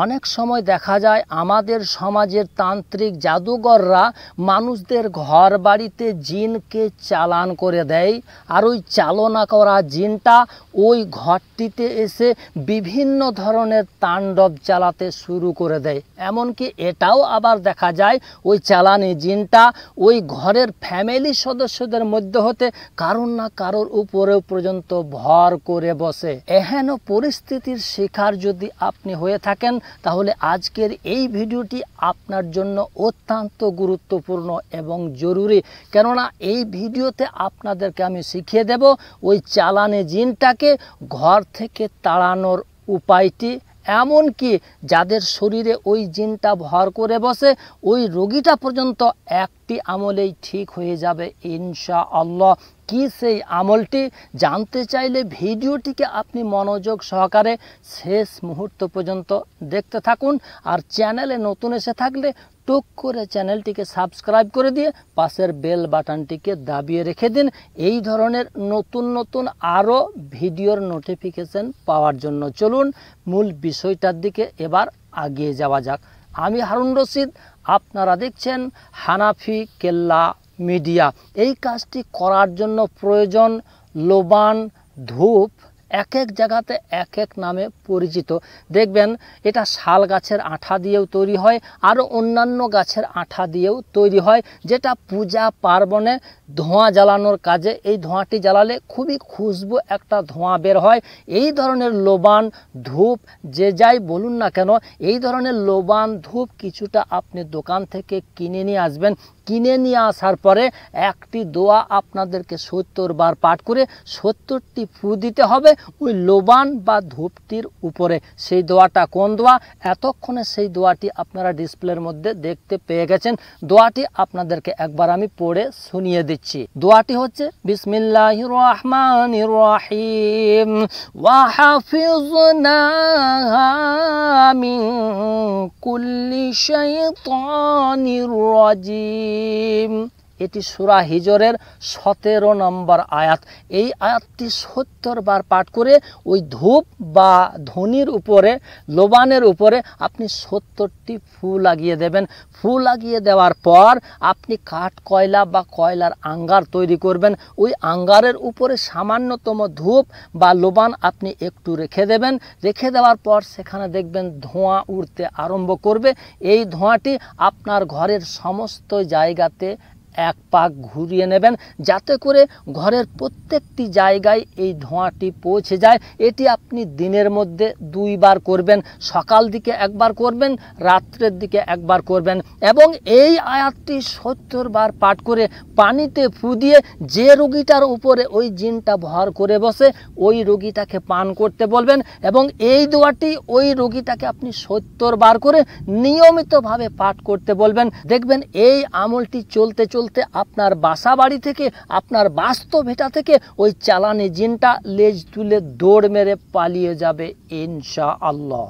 অনেক সময় দেখা যায় আমাদের সমাজের তান্ত্রিক জাদুঘররা মানুষদের ঘর বাড়িতে জিনকে চালান করে দেয়, আর ওই চালনা করা জিনটা ওই ঘরটিতে এসে বিভিন্ন ধরনের তাণ্ডব চালাতে শুরু করে দেয়। এমনকি এটাও আবার দেখা যায় ওই চালানি জিনটা ওই ঘরের ফ্যামিলি সদস্যদের মধ্যে হতে কারোর না কারোর উপরেও পর্যন্ত ভর করে বসে। এহেন পরিস্থিতির শিকার যদি আপনি হয়ে থাকেন তাহলে আজকের এই ভিডিওটি আপনার জন্য অত্যন্ত গুরুত্বপূর্ণ এবং জরুরি। কেননা এই ভিডিওতে আপনাদেরকে আমি শিখিয়ে দেব ওই চালানি জিনটাকে ঘর থেকে তাড়ানোর উপায়টি, এমনকি যাদের শরীরে ওই জিনটা ভর করে বসে ওই রোগীটা পর্যন্ত একটি আমলেই ঠিক হয়ে যাবে ইনশাআল্লাহ। কি সেই আমলটি জানতে চাইলে ভিডিওটিকে আপনি মনোযোগ সহকারে শেষ মুহূর্ত পর্যন্ত দেখতে থাকুন। আর চ্যানেলে নতুন এসে থাকলে টুক করে চ্যানেলটিকে সাবস্ক্রাইব করে দিয়ে পাশের বেল বাটনটিকে দাবিয়ে রেখে দিন এই ধরনের নতুন নতুন আরও ভিডিওর নোটিফিকেশন পাওয়ার জন্য। চলুন মূল বিষয়টার দিকে এবার এগিয়ে যাওয়া যাক। আমি হারুন রশিদ, আপনারা দেখছেন হানাফি কেল্লা মিডিয়া। এই কাজটি করার জন্য প্রয়োজন লোবান ধূপ, এক এক জায়গাতে এক এক নামে পরিচিত। দেখবেন এটা শাল গাছের আঠা দিয়েও তৈরি হয়, আরও অন্যান্য গাছের আঠা দিয়েও তৈরি হয়, যেটা পূজা পার্বণে ধোঁয়া জ্বালানোর কাজে এই ধোঁয়াটি জ্বালালে খুবই খুশবু একটা ধোঁয়া বের হয়। এই ধরনের লোবান ধূপ যে যাই বলুন না কেন, এই ধরনের লোবান ধূপ কিছুটা আপনি দোকান থেকে কিনে নিয়ে আসবেন। কিনে নিয়ে আসার পরে একটি দোয়া আপনাদেরকে 70 বার পাঠ করে 70টি ফু দিতে হবে ওই লোবান বা ধূপটির উপরে। সেই দোয়াটা কোন দোয়া? এতক্ষণে সেই দোয়াটি আপনারা ডিসপ্লের মধ্যে দেখতে পেয়ে গেছেন। দোয়াটি আপনাদেরকে একবার আমি পড়ে শুনিয়ে দিচ্ছি। দোয়াটি হচ্ছে বিসমিল্লাহির রহমানির রহিম ওয়া হাফিজনা মিন কুল্লি শাইতানির রাজিম। এটি সূরা হিজরের 17 নম্বর আয়াত। এই আয়াতটি 70 বার পাঠ করে ওই ধূপ বা ধনির উপরে, লোবানের উপরে আপনি 70টি ফু লাগিয়ে দেবেন। ফু লাগিয়ে দেওয়ার পর আপনি কাঠ কয়লা বা কয়লার আঙ্গার তৈরি করবেন। ওই আঙ্গারের উপরে সামান্যতম ধূপ বা লোবান আপনি একটু রেখে দেবেন। রেখে দেওয়ার পর সেখানে দেখবেন ধোঁয়া উঠতে আরম্ভ করবে। এই ধোঁয়াটি আপনার ঘরের সমস্ত জায়গাতে এক পাক ঘুরিয়ে নেবেন, যাতে করে ঘরের প্রত্যেকটি জায়গায় এই ধোঁয়াটি পৌঁছে যায়। এটি আপনি দিনের মধ্যে 2 বার করবেন, সকাল দিকে একবার করবেন, রাত্রের দিকে একবার করবেন। এবং এই আয়াতটি 70 বার পাঠ করে পানিতে ফু দিয়ে যে রোগীটার উপরে ওই জিনটা ভর করে বসে ওই রোগীটাকে পান করতে বলবেন। এবং এই দোয়াটি ওই রোগীটাকে আপনি 70 বার করে নিয়মিতভাবে পাঠ করতে বলবেন। দেখবেন এই আমলটি চলতে চলতে আপনার বাসা বাড়ি থেকে, আপনার বাস্তব ভিটা থেকে ওই চালানি জিনটা লেজ তুলে দৌড় মেরে পালিয়ে যাবে ইনশাআল্লাহ।